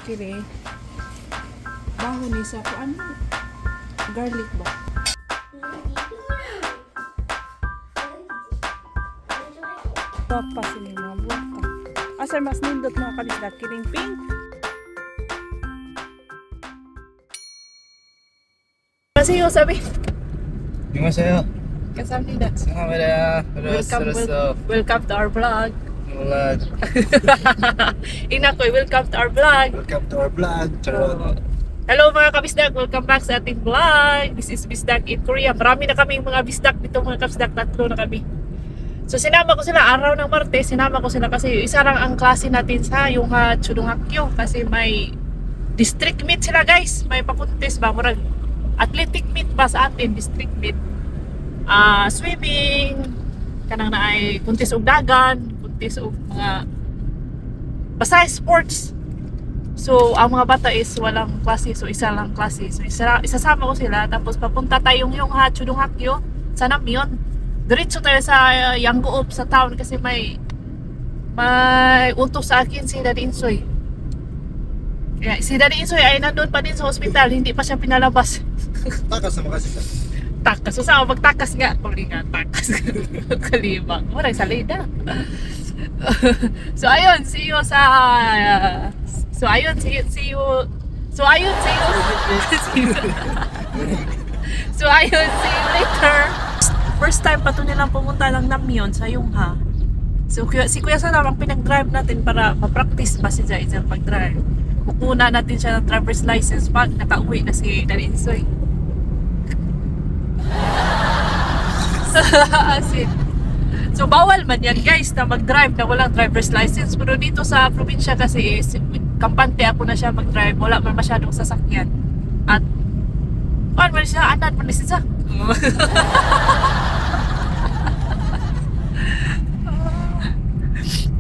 kini baho ni sa ano garlic ba. Papas ini mga buwak ka. Asar mas nindot mga kabisdak kining pink. Masih sabi. 안녕하세요. Kasamnida. 감사합니다. Welcome to our vlog. Vlog. Inakoy, welcome to our vlog. Welcome to our vlog. Charot. Hello mga kabisdak, welcome back sa ating vlog. This is Bisdak in Korea. Marami na kaming mga bisdak dito mga kabisdak, 3 na kami. So sinama ko sila araw ng Martes, sinama ko sila kasi isa lang ang klase natin sa yung Chudonghakyo kasi may district meet sila guys. May papuntis ba, murag athletic meet ba sa atin, district meet. Swimming, kanang na ay kuntis og dagan, kuntis og mga basta sports. So ang mga bata is walang klase, so isa lang klase. So isasama ko sila tapos papunta tayong yung Chudonghakyo sa Namyon. Diretso tayo sa Yangguop sa town kasi may utos sa akin si Daddy Insoy. Kaya si Daddy Insoy ay nandun pa din sa hospital, hindi pa siya pinalabas. Takas naman kasi siya. Takas, so saan magtakas nga? Kuli nga, takas. Kalibang. Waray salida. So ayun, see you sa so ayun, see you so ayun, see you so ayun, see you later. First time pa to nilang pumunta ng Namyon sa Yongha. So si Kuya Salam ang pinag-drive natin para ma-practice ba si Jai sa pag-drive. Kukuha natin siya ng driver's license pag nakauwi na si Daddy Insoy. So bawal man yan guys na mag-drive na walang driver's license, pero dito sa probinsya kasi is kampante ako na siya mag-drive, wala man masyadong sasakyan at man siya, anan man siya.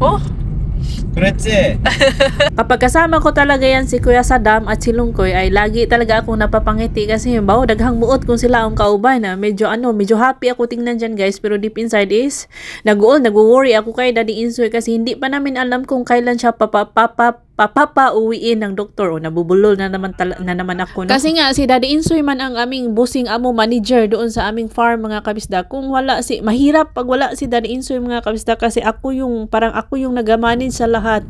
Oh, 그랬지? Kapag kasama ko talaga yan si Kuya Saddam at si Lungkoy ay lagi talaga akong napapangiti kasi yung daghang muot kung sila ang kauban na medyo happy ako tingnan dyan guys, pero deep inside is nag-worry ako kay Daddy Insoy kasi hindi pa namin alam kung kailan siya papauwiin ng doktor o nabubulol na naman ako. No? Kasi nga si Daddy Insoy man ang aming busing amo manager doon sa aming farm mga kabisda. Kung mahirap pag wala si Daddy Insoy mga kabisda kasi ako yung nagamanage sa lahat.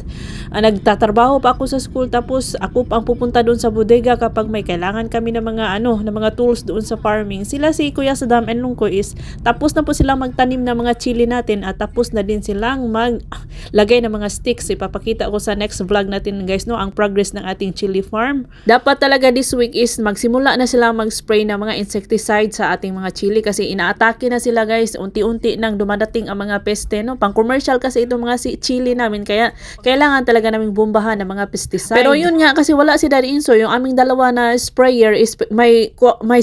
Nagtatrabaho pa ako sa school tapos ako pa ang pupunta doon sa bodega kapag may kailangan kami ng mga tools doon sa farming. Sila si Kuya Saddam and Lungkoy is tapos na po silang magtanim ng mga chili natin at tapos na din silang maglagay ng mga sticks. Ipapakita ko sa next vlog natin guys ang progress ng ating chili farm. Dapat talaga this week is magsimula na sila mag-spray ng mga insecticide sa ating mga chili kasi inaatake na sila guys. Unti-unti nang dumadating ang mga peste pang commercial kasi itong mga chili namin kaya kailangan talaga naming bombahan ng mga pesticide. Pero yun nga kasi wala si Daddy Insoy, yung aming dalawa na sprayer is may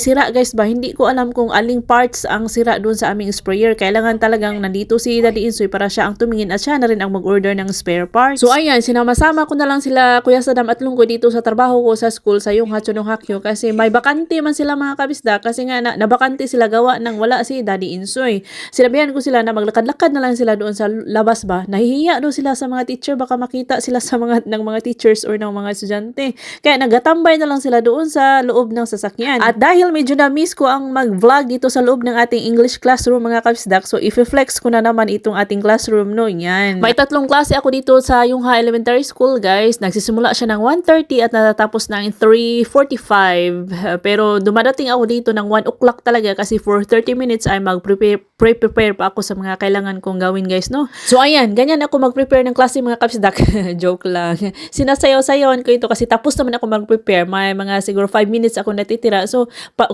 sira guys ba. Hindi ko alam kung aling parts ang sira doon sa aming sprayer. Kailangan talagang nandito si Daddy Insoy para siya ang tumingin at siya na rin ang mag-order ng spare parts. So ayan, sinama-sama ko na lang sila Kuya Saddam at Lungkoy dito sa trabaho ko sa school sa yung Chudonghakyo kasi may bakante man sila mga kabisda kasi nga nabakante sila gawa ng wala si Daddy Insoy. Sinabihan ko sila na maglakad-lakad na lang sila doon sa labas ba. Nahihiya doon sila sa mga teacher, baka makita sila sa mga teachers or ng mga estudyante. Kaya nagatambay na lang sila doon sa loob ng sasakyan. At dahil medyo na-miss ko ang mag-vlog dito sa loob ng ating English classroom mga kabisdak, so i-flex ko na naman itong ating classroom yan. May 3 klase ako dito sa Yongha Elementary School guys. Nagsisimula siya ng 1:30 at natatapos ng 3:45. Pero dumadating ako dito ng 1 o'clock talaga kasi for 30 minutes ay mag-prepare pa ako sa mga kailangan kong gawin guys, no? So ayan, ganyan ako mag-prepare ng klase mga kabisdak. Joke lang. Sinasayaw-sayawan ko ito kasi tapos naman ako mag-prepare. May mga siguro 5 minutes ako natitira. So,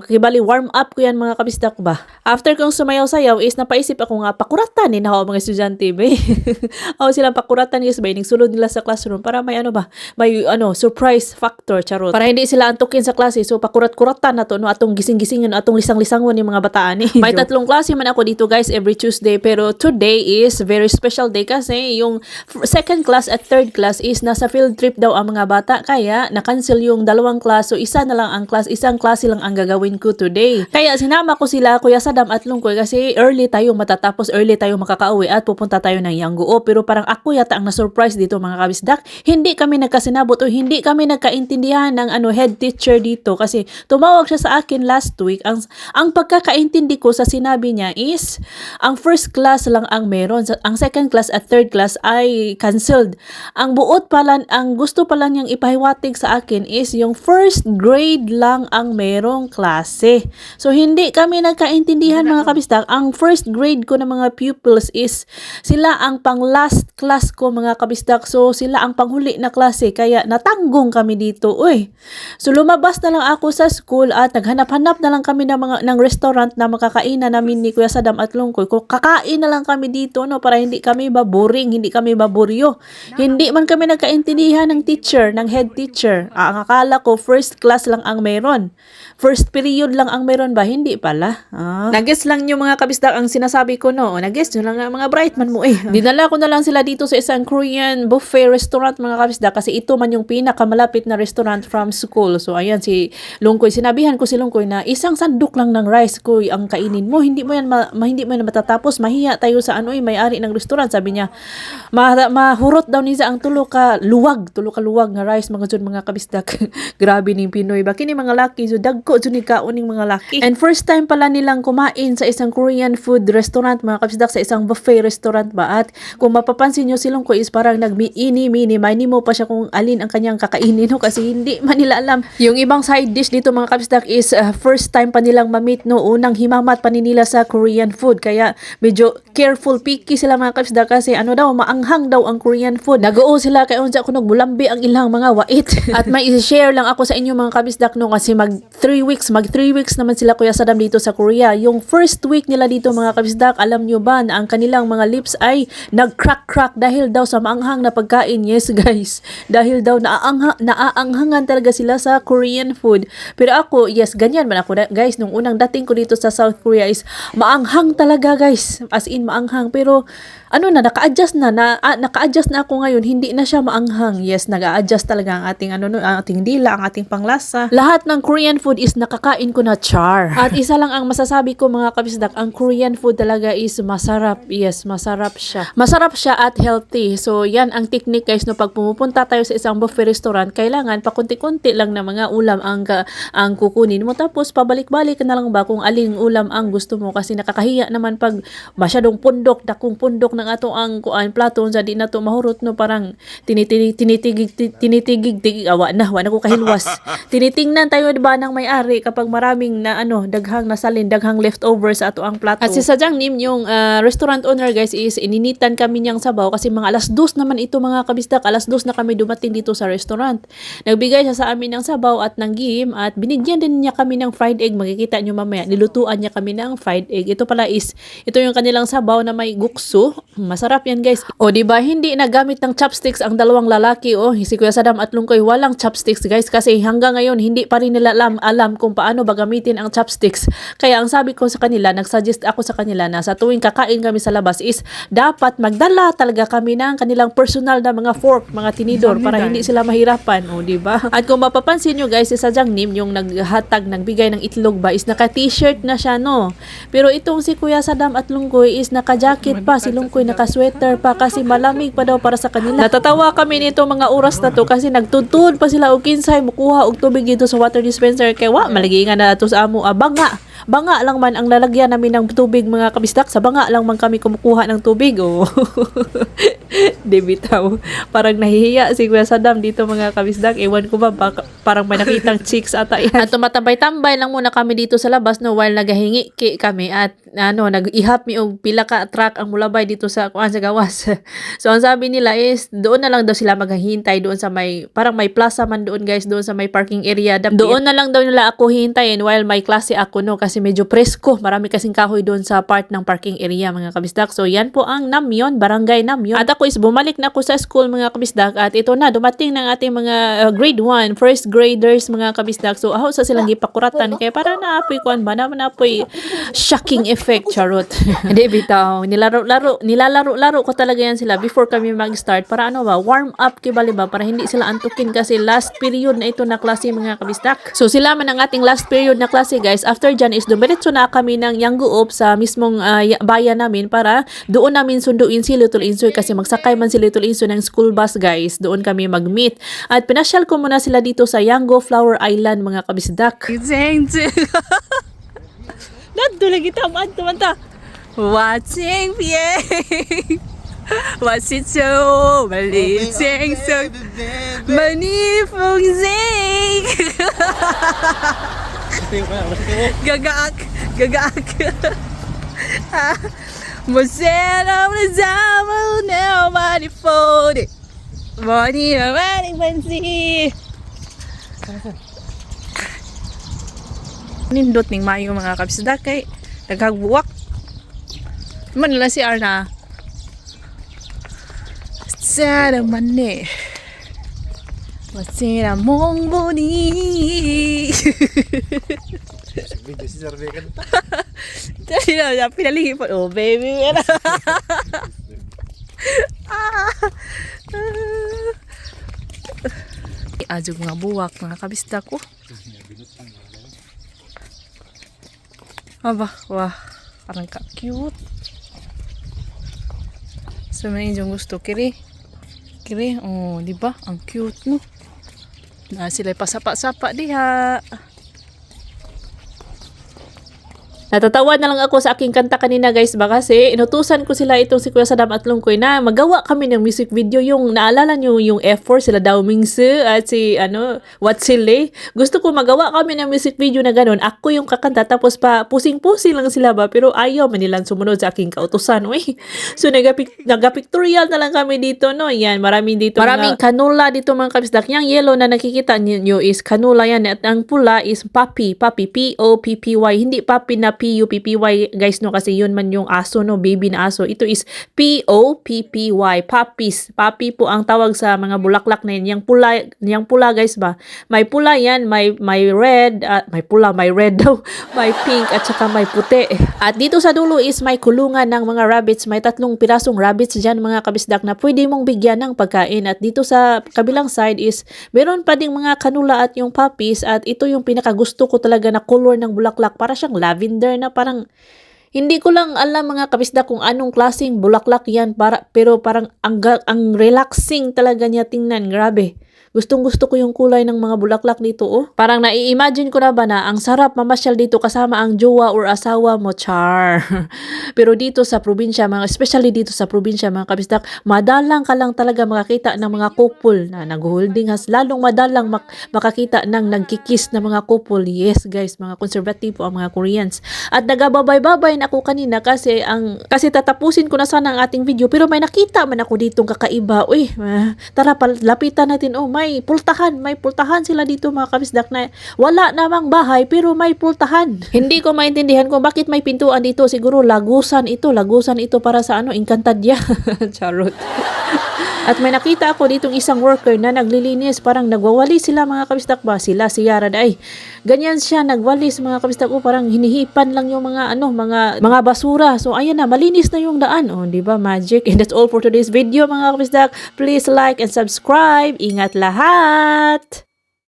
kibali warm up ko yan mga kabisdak ba. After kong sumayaw-sayaw is napaisip ako nga pakuratan din ako mga estudyante ba. O silang pakuratan guys ba. Sulod nila sa classroom para may surprise factor charot. Para hindi sila antukin sa klase. So, pakurat-kuratan na to no atong gising-gisingin atong lisang-lisangon yung mga bataan. May 3 klase man ako dito dito guys every Tuesday, pero today is very special day kasi yung second class at third class is nasa field trip daw ang mga bata, kaya na-cancel yung dalawang class, so isa na lang ang class, isang klase lang ang gagawin ko today. Kaya sinama ko sila Kuya Sadam at Lungkoy kasi early tayo matatapos, early tayo makakauwi at pupunta tayo ng Yangguo. Pero parang ako yata ang na-surprise dito mga kabisdak, hindi kami nagkasinabot o hindi kami nagkaintindihan ng head teacher dito kasi tumawag siya sa akin last week. Ang pagkakaintindi ko sa sinabi niya is ang first class lang ang meron, ang second class at third class ay cancelled. Ang buot pala, ang gusto pala niyang ipahiwatig sa akin is yung first grade lang ang merong klase. So hindi kami nagkaintindihan mga kabisdak. Ang first grade ko ng mga pupils is sila ang pang last class ko mga kabisdak. So sila ang panghuli na klase, kaya natanggong kami dito. Uy. So lumabas na lang ako sa school at naghanap-hanap na lang kami ng restaurant na makakainan namin ni Kuya Sadam at Lungkoy. Kung kakain na lang kami dito para hindi kami baboring, hindi kami baburyo. Hindi man kami nagkaintindihan ng teacher, ng head teacher. Ang akala ko first class lang ang meron. First period lang ang meron ba? Hindi pala. Nag-guess lang yung mga kabisdak ang sinasabi ko, no? Nag-guess nyo lang mga brightman mo eh. Dinala ko na lang sila dito sa isang Korean buffet restaurant mga kabisdak kasi ito man yung pinakamalapit na restaurant from school. So ayan si Lungkoy, sinabihan ko si Lungkoy na isang sandok lang ng rice ko ang kainin mo. Hindi mo yan matatapos. Mahiya tayo sa may-ari ng restaurant. Sabi niya, mahurot daw niya ang tulo ka luwag nga rice mga kabisdak. Grabe ning Pinoy ba kini mga laki, so dagko jud ni kauning mga laki. And first time pala nilang kumain sa isang Korean food restaurant mga kabisdak, sa isang buffet restaurant ba. At kung mapapansin niyo silong ko is parang nagmi-ini-mini mo pa siya kung alin ang kanyang kakainin, no? Kasi hindi man nila alam yung ibang side dish dito mga kabisdak is first time pa nilang ma-meet, no? Unang himamat pa nila sa Korean food, kaya medyo careful, picky sila mga kabisdak kasi maanghang daw ang Korean food. Nag-oo sila kay unsa kunog bulambi ang ilang mga wait. At may i-share lang ako sa inyo mga kabisdak, no, kasi mag 3 weeks naman sila Kuya Sadam dito sa Korea. Yung first week nila dito mga kabisdak, alam nyo ba na ang kanilang mga lips ay nag-crack dahil daw sa maanghang na pagkain. Yes guys, dahil daw naaanghangan talaga sila sa Korean food. Pero ako, yes, ganyan man ako guys. Nung unang dating ko dito sa South Korea is maanghang talaga guys, as in maanghang. Pero naka-adjust na ako ngayon, hindi na siya maanghang. Yes, nag-a-adjust talaga ang ating ating dila, ang ating panglasa. Lahat ng Korean food is nakakain ko na char. At isa lang ang masasabi ko mga kabisdak, ang Korean food talaga is masarap. Yes, masarap siya. Masarap siya at healthy. So yan ang technique guys, no, pag pumupunta tayo sa isang buffet restaurant, kailangan pakunti-kunti lang na mga ulam ang kukunin mo, tapos pabalik-balik ka na lang ba kung aling ulam ang gusto mo, kasi nakakahiya naman pag masyadong pundok, dakong pundok ng ato ang plato sa di na to mahurot, no, parang tinitigig awa na ko kahilwas. Tinitingnan tayo diba ng may-ari kapag maraming na daghang nasalin, daghang leftover sa ato ang plato. At si Sadyang Nim, yung restaurant owner guys, is ininitan kami niyang sabaw kasi mga 2:00 naman ito mga kabisdak. 2:00 na kami dumating dito sa restaurant. Nagbigay siya sa amin ng sabaw at ng gim at binigyan din niya kami ng fried egg. Makikita nyo mamaya, nilutuan niya kami ng fried egg. Ito pala is, ito yung kanilang sabaw na may gukso. Masarap yan guys. O diba, hindi nagamit ng chopsticks ang dalawang lalaki. Si Kuya Sadam at Lungkoy walang chopsticks guys, kasi hanggang ngayon hindi pa rin nila alam kung paano ba gamitin ang chopsticks. Kaya ang sabi ko sa kanila, nagsuggest ako sa kanila na sa tuwing kakain kami sa labas is dapat magdala talaga kami ng kanilang personal na mga fork, mga tinidor, para hindi sila mahirapan. Diba? At kung mapapansin nyo guys, si Sadyang Nim, yung nagbigay ng itlog ba, is naka-t-shirt na siya, no? Pero itong si Kuya Sadam at Lungkoy is naka-jacket pa, si Lungkoy naka-sweater pa kasi malamig pa daw para sa kanila. Natatawa kami nito mga oras na to kasi nagtutod pa sila og kinsay mukuha og tubig dito sa water dispenser, kaya malagi nga na ato sa amo. Banga lang man ang lalagyan namin ng tubig mga kabisdak, sa banga lang man kami kumukuha ng tubig. Di bitaw. Parang nahihiya si Kuya Sadam dito mga kabisdak. Ewan ko ba, parang may nakitang chicks ata yan. At tumatambay-tambay lang muna kami dito sa labas, no, while nagahingi kami at nag-ihap mi og pila ka truck ang mulabay dito sa gawas. So ang sabi nila is doon na lang daw sila maghihintay doon sa parang may plaza man doon guys, doon sa may parking area. Doon na lang daw nila ako hintayin while may klase ako, no, kasi kasi medyo presko. Marami kasing kahoy doon sa part ng parking area mga kabisdak. So yan po ang Namyon, Barangay Namyon. At ako is bumalik na ako sa school mga kabisdak at ito na dumating ng ating mga grade 1, first graders mga kabisdak. So aho sa silang gipakuratan kaya para naapoy kuan ba naman apoy shocking effect charot. Hindi bitaw, nilalaro ko talaga yan sila before kami mag-start para ano ba, warm up kibali ba para hindi sila antukin kasi last period na ito na klase mga kabisdak. So sila man ang ating last period na klase guys. After dyan is dumiretso na kami ng Yangguop sa mismong bayan namin para doon namin sunduin si Little Insoy kasi magsakay man si Little Insoy ng school bus guys. Doon kami mag-meet. At pinasyal ko muna sila dito sa Yango Flower Island mga kabisdak. Nadto lagi tamad tumanta. Watching Pieng. What's it so? Maliit sing so. Manifong zing. Gagaak. Musera na zamaw na manifode. Mani pansi. Nindot ning mayo mga kabisdak kay nagagbuwak. Man lang si Arna. Sada mani. Masira mong boni. Video si Sarve kan. Dali na, pinalihi po. Oh, baby. Adjog nga buwak, mga kabisdak ko. Aba, wah. Parang ka-cute. So, may inyong gusto. Kiri, oh, di ba? Ang cute, no? Na sila pasapa-sapa diha. Natatawa na lang ako sa aking kanta kanina guys ba kasi inutusan ko sila itong si Kuya Sadam at Lungkoy na magawa kami ng music video yung naalala nyo yung F4 sila Daw Mingse at si Watsile. Gusto ko magawa kami ng music video na ganun. Ako yung kakanta tapos pa pusing-pusing lang sila ba pero ayaw man nilang sumunod sa aking kautusan. So nagapictorial na lang kami dito no. Yan maraming kanula dito mga kabisdak. Yung yellow na nakikita niyo is kanula yan at ang pula is puppy P-O-P-P-Y hindi puppy na P-U-P-P-Y guys no kasi yun man yung aso no baby na aso. Ito is P-O-P-P-Y puppies. Puppy po ang tawag sa mga bulaklak na yan. Yung pula guys ba may pula yan may red may pula may red daw may pink at saka may puti. At dito sa dulo is may kulungan ng mga rabbits. May 3 pirasong rabbits dyan mga kabisdak na pwede mong bigyan ng pagkain. At dito sa kabilang side is meron pa ding mga kanula at yung puppies at ito yung pinakagusto ko talaga na color ng bulaklak para siyang lavender na parang hindi ko lang alam mga kabisdak kung anong klaseng bulaklak yan pero parang ang relaxing talaga niya tingnan. Grabe. Gustong-gusto ko yung kulay ng mga bulaklak dito oh. Parang nai-imagine ko na ba na ang sarap mamasyal dito kasama ang jowa or asawa mo, char. Pero dito sa probinsya, especially dito sa probinsya mga kabisdak, madalang ka lang talaga makakita ng mga couple na nag-holding hands. Lalong madalang makakita ng nagkikis na mga couple. Yes guys, mga conservative ang mga Koreans. At nagababay-babay na ako kanina kasi tatapusin ko na sana ang ating video pero may nakita man ako ditong kakaiba. Uy, tara lapitan natin. Oh, may pultahan sila dito mga kabisdak na wala namang bahay pero may pultahan. Hindi ko maintindihan kung bakit may pintuan dito. Siguro lagusan ito para sa Encantadia. Charot. At may nakita ako ditong isang worker na naglilinis, parang nagwawali sila mga kabisdak ba? Si Yara ay ganyan siya nagwalis mga kabisdak ko, parang hinihipan lang yung mga basura. So ayan na, malinis na yung daan. Oh, di ba? Magic. And that's all for today's video mga kabisdak. Please like and subscribe. Ingat lahat.